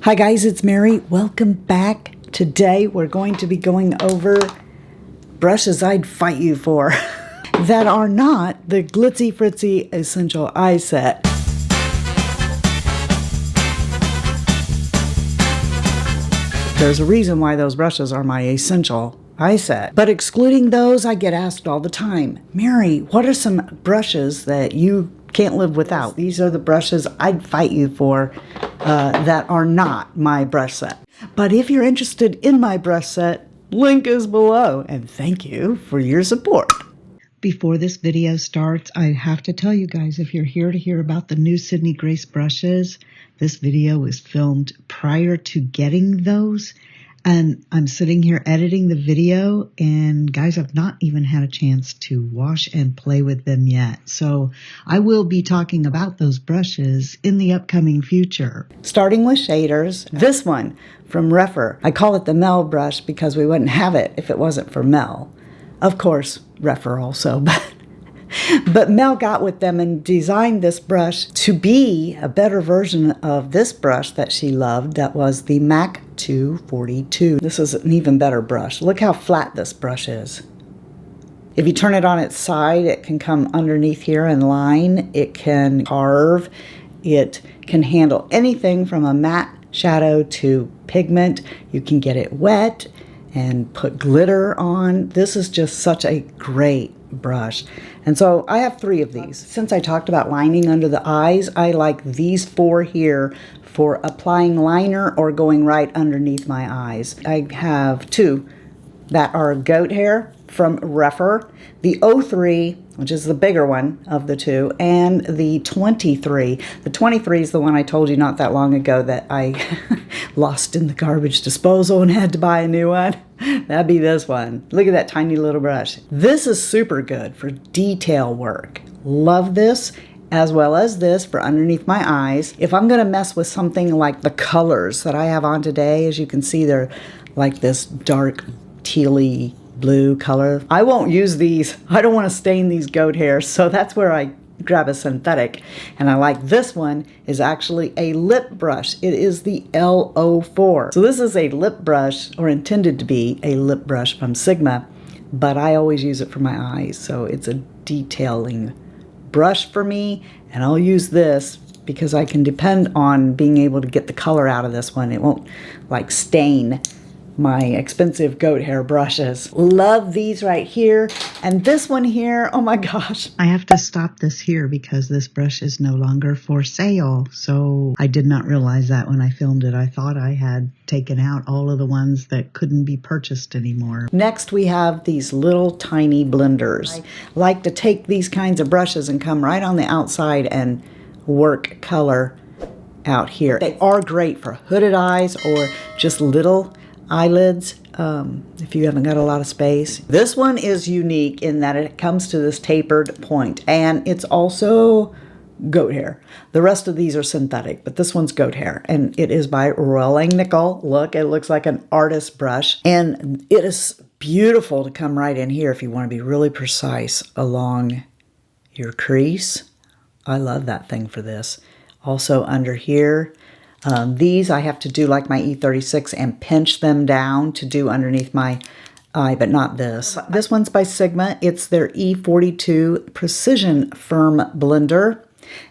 Hi guys, it's Mary. Welcome back. Today we're going to be going over brushes I'd fight you for that are not the Glitzy Fritzy Essential Eye Set. There's a reason why those brushes are my essential eye set. But excluding those, I get asked all the time, Mary, what are some brushes that you can't live without? These are the brushes I'd fight you for that are not my brush set. But if you're interested in my brush set, link is below. And thank you for your support. Before this video starts, I have to tell you guys, if you're here to hear about the new Sydney Grace brushes, this video was filmed prior to getting those. And I'm sitting here editing the video, and guys, I've not even had a chance to wash and play with them yet. So I will be talking about those brushes in the upcoming future. Starting with shaders, this one from rephr. I call it the Mel Brush because we wouldn't have it if it wasn't for Mel. Of course, rephr also, but Mel got with them and designed this brush to be a better version of this brush that she loved. That was the Mac 242. This is an even better brush. Look how flat this brush is. If you turn it on its side, it can come underneath here and line. It can carve. It can handle anything from a matte shadow to pigment. You can get it wet and put glitter on. This is just such a great brush. And so I have 3 of these. Since I talked about lining under the eyes, I like these 4 here for applying liner or going right underneath my eyes. I have 2 that are goat hair from rephr, the 03, which is the bigger one of the 2, and the 23. The 23 is the one I told you not that long ago that I lost in the garbage disposal and had to buy a new one. That'd be this one. Look at that tiny little brush. This is super good for detail work. Love this, as well as this for underneath my eyes. If I'm gonna mess with something like the colors that I have on today, as you can see, they're like this dark tealy blue color. I won't use these. I don't want to stain these goat hairs, so that's where I grab a synthetic. And I like this one is actually a lip brush. It is the L04. So this is a lip brush, or intended to be a lip brush from Sigma, but I always use it for my eyes. So it's a detailing brush for me, and I'll use this because I can depend on being able to get the color out of this one. It won't like stain my expensive goat hair brushes. Love these right here. And this one here, oh my gosh. I have to stop this here because this brush is no longer for sale. So I did not realize that when I filmed it. I thought I had taken out all of the ones that couldn't be purchased anymore. Next, we have these little tiny blenders. I like to take these kinds of brushes and come right on the outside and work color out here. They are great for hooded eyes or just little eyelids, if you haven't got a lot of space. This one is unique in that it comes to this tapered point, and it's also goat hair. The rest of these are synthetic, but this one's goat hair, and it is by LangNickel. Look, it looks like an artist brush, and it is beautiful to come right in here if you want to be really precise along your crease. I love that thing for this. Also under here, these I have to do like my E36 and pinch them down to do underneath my eye, but not this. This one's by Sigma. It's their E42 Precision Firm Blender,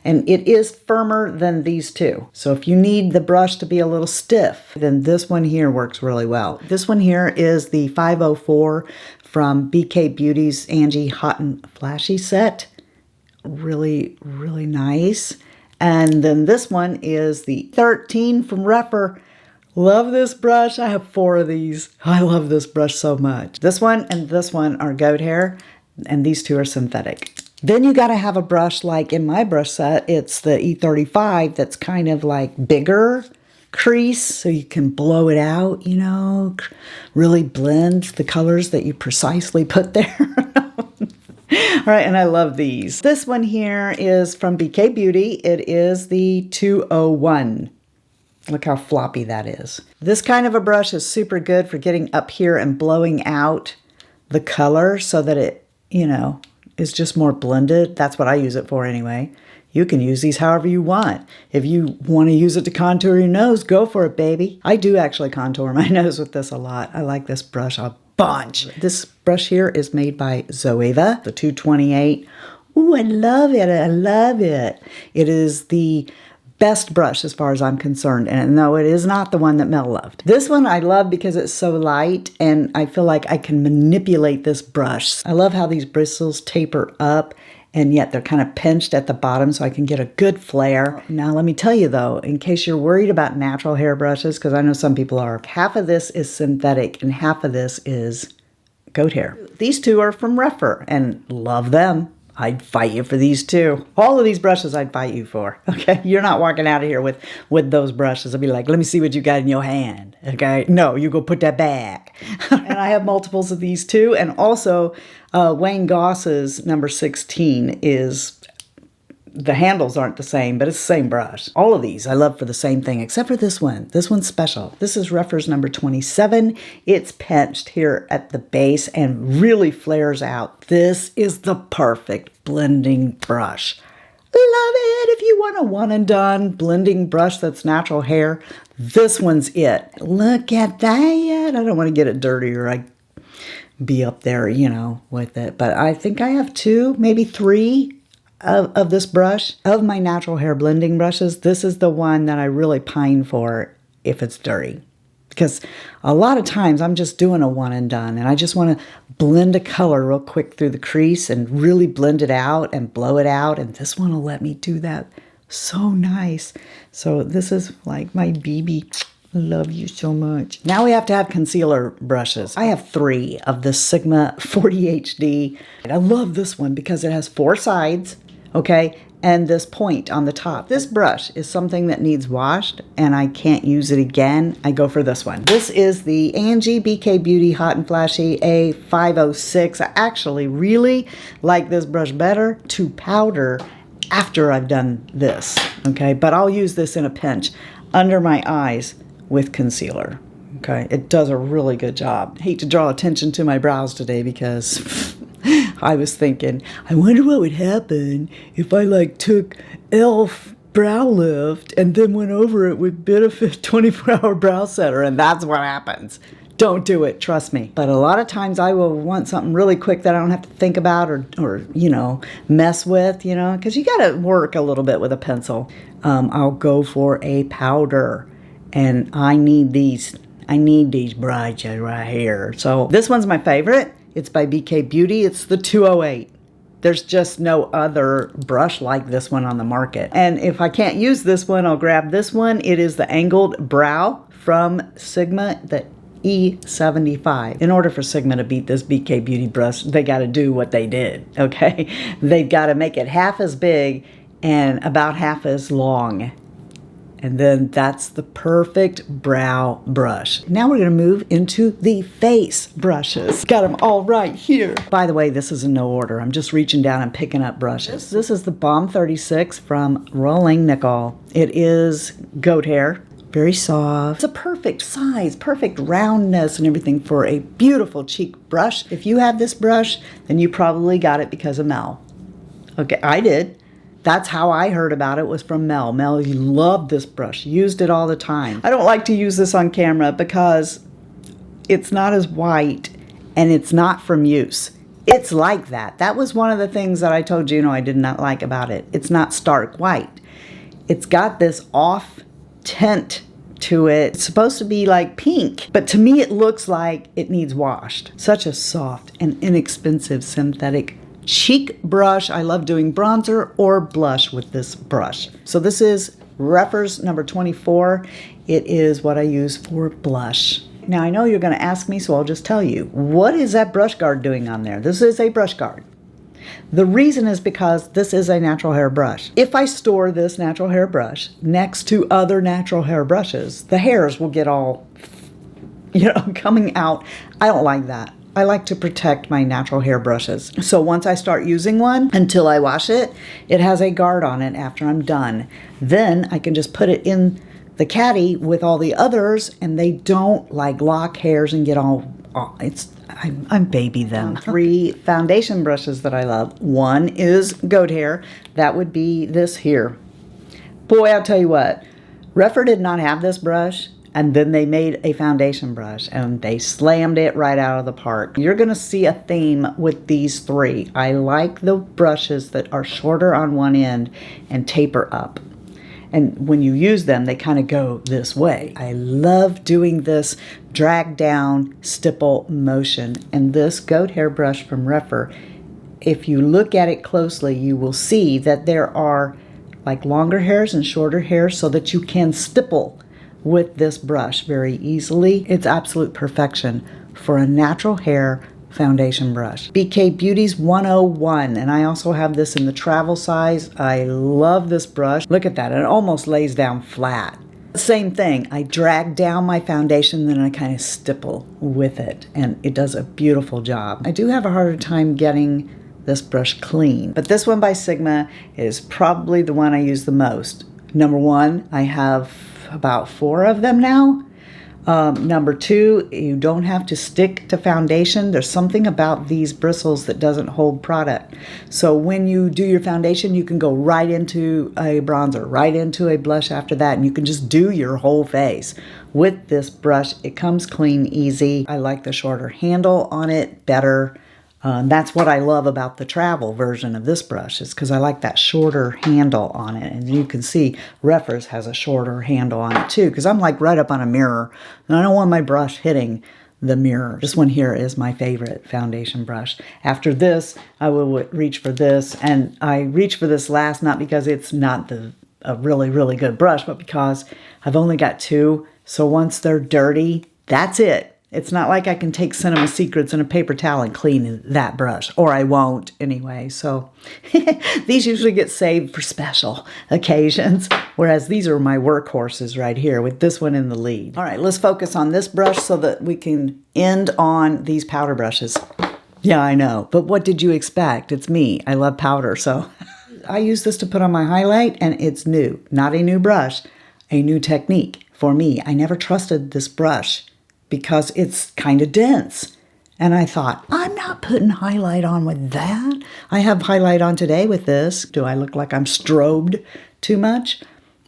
and it is firmer than these 2. So if you need the brush to be a little stiff, then this one here works really well. This one here is the 504 from BK Beauty's Angie Hot and Flashy set. Really, really nice. And then this one is the 13 from rephr. Love this brush. I have 4 of these. I love this brush so much. This one and this one are goat hair, and these 2 are synthetic. Then you got to have a brush like in my brush set. It's the E35 that's kind of like bigger crease, so you can blow it out, you know, really blend the colors that you precisely put there. All right, and I love these. This one here is from BK Beauty. It is the 201. Look how floppy that is. This kind of a brush is super good for getting up here and blowing out the color so that it, you know, is just more blended. That's what I use it for anyway. You can use these however you want. If you want to use it to contour your nose, go for it, baby. I do actually contour my nose with this a lot. I like this brush a bunch. This brush here is made by Zoeva, the 228. Ooh, I love it. I love it. It is the best brush as far as I'm concerned. And no, it is not the one that Mel loved. This one I love because it's so light and I feel like I can manipulate this brush. I love how these bristles taper up and yet they're kind of pinched at the bottom so I can get a good flare. Now let me tell you though, in case you're worried about natural hair brushes, because I know some people are, half of this is synthetic and half of this is goat hair. These two are from rephr and love them. I'd fight you for these too. All of these brushes I'd fight you for, okay? You're not walking out of here with those brushes. I'll be like, let me see what you got in your hand, okay? No, you go put that back. And I have multiples of these too. And also, Wayne Goss's number 16 is, the handles aren't the same, but it's the same brush. All of these I love for the same thing, except for this one. This one's special. This is rephr's number 27. It's pinched here at the base and really flares out. This is the perfect blending brush. Love it. If you want a one and done blending brush that's natural hair, this one's it. Look at that. I don't want to get it dirty or I be up there, you know, with it. But I think I have 2, maybe 3 of this brush. Of my natural hair blending brushes, this is the one that I really pine for if it's dirty. Because a lot of times I'm just doing a one and done and I just want to blend a color real quick through the crease and really blend it out and blow it out. And this one will let me do that so nice. So this is like my BB. Love you so much. Now we have to have concealer brushes. I have 3 of the Sigma 40 HD. I love this one because it has 4 sides, okay, and this point on the top. This brush is something that needs washed and I can't use it again. I go for this one. This is the Angie BK Beauty Hot and Flashy A506. I actually really like this brush better to powder after I've done this, okay, but I'll use this in a pinch under my eyes with concealer. Okay, it does a really good job. I hate to draw attention to my brows today because I was thinking, I wonder what would happen if I like took e.l.f. brow lift and then went over it with Benefit 24-hour brow setter, and that's what happens. Don't do it, trust me. But a lot of times I will want something really quick that I don't have to think about or you know, mess with, you know, because you got to work a little bit with a pencil. I'll go for a powder. And I need these brushes right here. So this one's my favorite. It's by BK Beauty. It's the 208. There's just no other brush like this one on the market. And if I can't use this one, I'll grab this one. It is the Angled Brow from Sigma, the E75. In order for Sigma to beat this BK Beauty brush, they got to do what they did, okay? They've got to make it half as big and about half as long. And then that's the perfect brow brush. Now we're going to move into the face brushes. Got them all right here. By the way, this is in no order. I'm just reaching down and picking up brushes. This is the Balm 36 from LangNickel. It is goat hair. Very soft. It's a perfect size, perfect roundness and everything for a beautiful cheek brush. If you have this brush, then you probably got it because of Mel. Okay, I did. That's how I heard about it, was from Mel. Mel loved this brush, used it all the time. I don't like to use this on camera because it's not as white and it's not from use. It's like that. That was one of the things that I told Juno I did not like about it. It's not stark white. It's got this off tint to it. It's supposed to be like pink, but to me it looks like it needs washed. Such a soft and inexpensive synthetic cheek brush. I love doing bronzer or blush with this brush. So this is rephr's number 24. It is what I use for blush. Now I know you're going to ask me, so I'll just tell you. What is that brush guard doing on there? This is a brush guard. The reason is because this is a natural hair brush. If I store this natural hair brush next to other natural hair brushes, the hairs will get all, you know, coming out. I don't like that. I like to protect my natural hair brushes. So once I start using one, until I wash it, it has a guard on it after I'm done. Then I can just put it in the caddy with all the others, and they don't like lock hairs and get all I'm baby them. 3 foundation brushes that I love. One is goat hair. That would be this here. Boy, I'll tell you what, rephr did not have this brush, and then they made a foundation brush, and they slammed it right out of the park. You're gonna see a theme with these 3. I like the brushes that are shorter on one end and taper up. And when you use them, they kind of go this way. I love doing this drag down stipple motion. And this goat hair brush from rephr, if you look at it closely, you will see that there are like longer hairs and shorter hairs so that you can stipple with this brush very easily. It's absolute perfection for a natural hair foundation brush. BK Beauty's 101, and I also have this in the travel size. I love this brush. Look at that, it almost lays down flat. Same thing, I drag down my foundation, then I kind of stipple with it, and it does a beautiful job. I do have a harder time getting this brush clean, but this one by Sigma is probably the one I use the most. Number 1, I have about 4 of them now. Number 2, you don't have to stick to foundation. There's something about these bristles that doesn't hold product. So when you do your foundation, you can go right into a bronzer, right into a blush after that, and you can just do your whole face. With this brush, it comes clean, easy. I like the shorter handle on it better. That's what I love about the travel version of this brush, is because I like that shorter handle on it. And you can see rephr's has a shorter handle on it too, because I'm like right up on a mirror, and I don't want my brush hitting the mirror. This one here is my favorite foundation brush. After this, I will reach for this, and I reach for this last not because it's not a really, really good brush, but because I've only got 2. So once they're dirty, that's it. It's not like I can take Cinema Secrets in a paper towel and clean that brush, or I won't anyway. So these usually get saved for special occasions, whereas these are my workhorses right here with this one in the lead. All right, let's focus on this brush so that we can end on these powder brushes. Yeah, I know, but what did you expect? It's me. I love powder, so I use this to put on my highlight, and it's new. Not a new brush, a new technique for me. I never trusted this brush because it's kind of dense. And I thought, I'm not putting highlight on with that. I have highlight on today with this. Do I look like I'm strobed too much?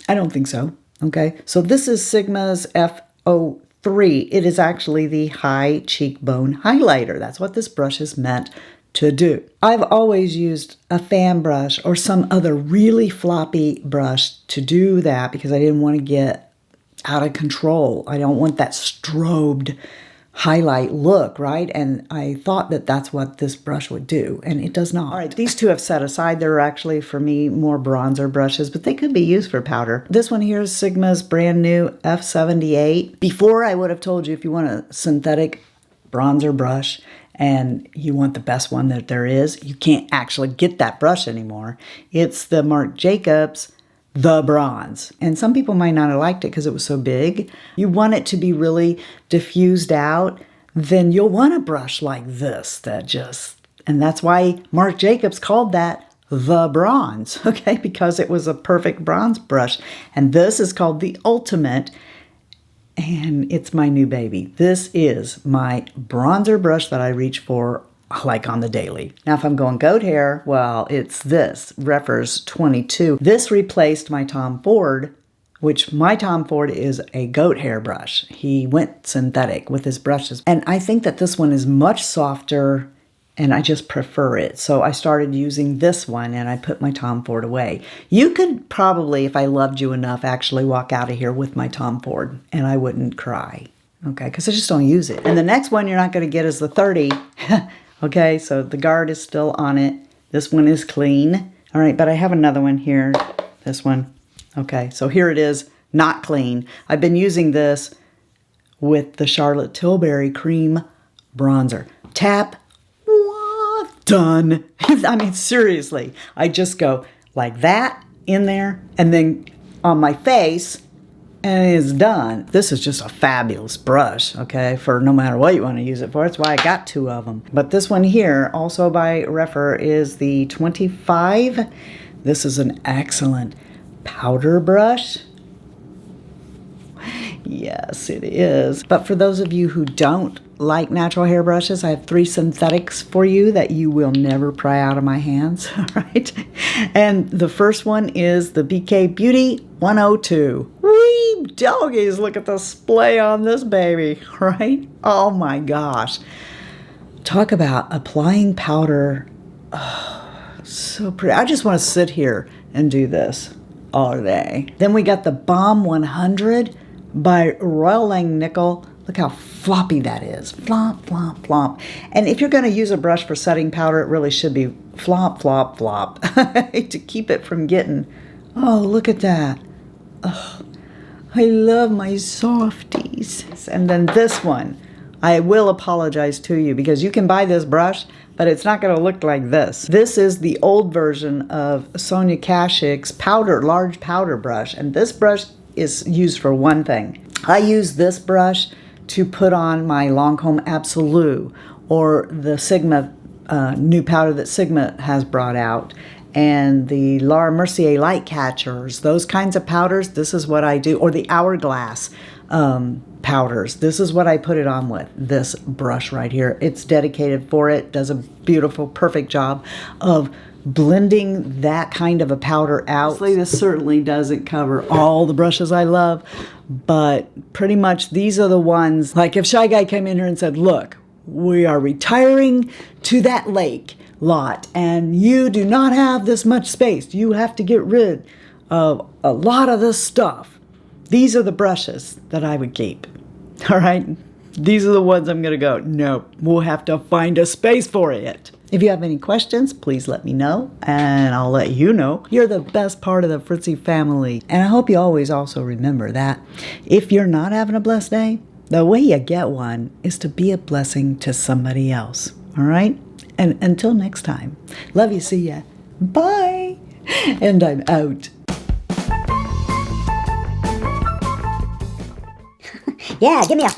I don't think so. Okay, so this is Sigma's F03. It is actually the high cheekbone highlighter. That's what this brush is meant to do. I've always used a fan brush or some other really floppy brush to do that because I didn't want to get out of control. I don't want that strobed highlight look, right? And I thought that that's what this brush would do, and it does not. All right, these 2 have set aside. They're actually, for me, more bronzer brushes, but they could be used for powder. This one here is Sigma's brand new F78. Before, I would have told you if you want a synthetic bronzer brush and you want the best one that there is, you can't actually get that brush anymore. It's the Marc Jacobs The Bronze. And some people might not have liked it because it was so big. You want it to be really diffused out, then you'll want a brush like this and that's why Marc Jacobs called that The Bronze, okay? Because it was a perfect bronze brush. And this is called the Ultimate, and it's my new baby. This is my bronzer brush that I reach for like on the daily. Now, if I'm going goat hair, well, it's this, rephr's 22. This replaced my Tom Ford, which my Tom Ford is a goat hair brush. He went synthetic with his brushes. And I think that this one is much softer, and I just prefer it. So I started using this one, and I put my Tom Ford away. You could probably, if I loved you enough, actually walk out of here with my Tom Ford, and I wouldn't cry, okay? Because I just don't use it. And the next one you're not going to get is the 30. Okay, so the guard is still on it. This one is clean. All right, but I have another one here. This one. Okay, so here it is, not clean. I've been using this with the Charlotte Tilbury Cream Bronzer. Tap, what? Done. I mean, seriously. I just go like that in there, and then on my face, and it's done. This is just a fabulous brush, okay, for no matter what you want to use it for. That's why I got 2 of them. But this one here, also by rephr, is the 25. This is an excellent powder brush. Yes, it is. But for those of you who don't like natural hair brushes, I have 3 synthetics for you that you will never pry out of my hands, all right? And the first one is the BK Beauty 102. Wee doggies, look at the splay on this baby, right? Oh my gosh. Talk about applying powder. Oh, so pretty. I just want to sit here and do this all day. Then we got the Balm 100 by Royal LangNickel. Look how floppy that is. Flop, flop, flop. And if you're going to use a brush for setting powder, it really should be flop, flop, flop to keep it from getting. Oh, look at that. Oh, I love my softies. And then this one, I will apologize to you because you can buy this brush, but it's not going to look like this. This is the old version of Sonia Kashuk's large powder brush. And this brush is used for one thing. I use this brush to put on my Lancome Absolute or the Sigma new powder that Sigma has brought out, and the Laura Mercier light catchers, those kinds of powders. This is what I do, or the Hourglass powders. This is what I put it on with, this brush right here. It's dedicated for it, does a beautiful, perfect job of blending that kind of a powder out. This certainly doesn't cover all the brushes I love, but pretty much these are the ones, like if Shy Guy came in here and said, look, we are retiring to that lake lot and you do not have this much space. You have to get rid of a lot of this stuff. These are the brushes that I would keep. All right? These are the ones I'm going to go, nope, we'll have to find a space for it. If you have any questions, please let me know, and I'll let you know. You're the best part of the Fritzy family. And I hope you always also remember that if you're not having a blessed day, the way you get one is to be a blessing to somebody else. All right? And until next time, love you, see ya. Bye. And I'm out. Yeah, give me a...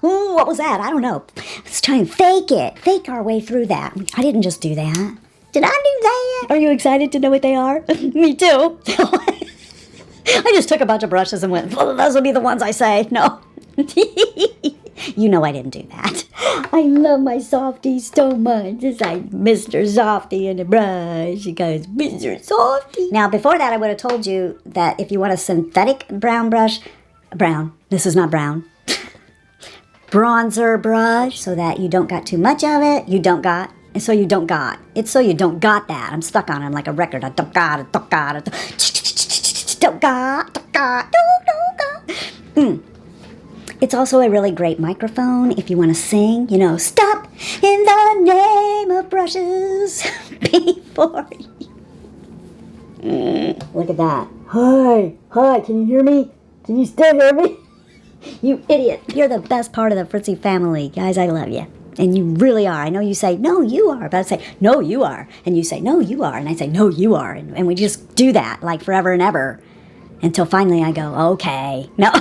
Ooh, what was that? I don't know. Let's try and fake it. Fake our way through that. I didn't just do that. Did I do that? Are you excited to know what they are? Me too. I just took a bunch of brushes and went, well, those will be the ones I say. No. You know I didn't do that. I love my softies so much. It's like Mr. Softy and a brush because Mr. Softy. Now, before that, I would have told you that if you want a synthetic brown brush... Brown. This is not brown. Bronzer brush, so that you don't got too much of it. You don't got. And so you don't got. It's so you don't got that. I'm stuck on it. I'm like a record. I don't got it. Don't got it. Don't got. Don't got. It's also a really great microphone if you want to sing. You know, stop in the name of brushes before you. Look at that. Hi. Can you hear me? Can you still hear me? You idiot. You're the best part of the Fritzy family. Guys, I love you. And you really are. I know you say, no, you are. But I say, no, you are. And you say, no, you are. And I say, no, you are. And we just do that like forever and ever. Until finally I go, okay. No.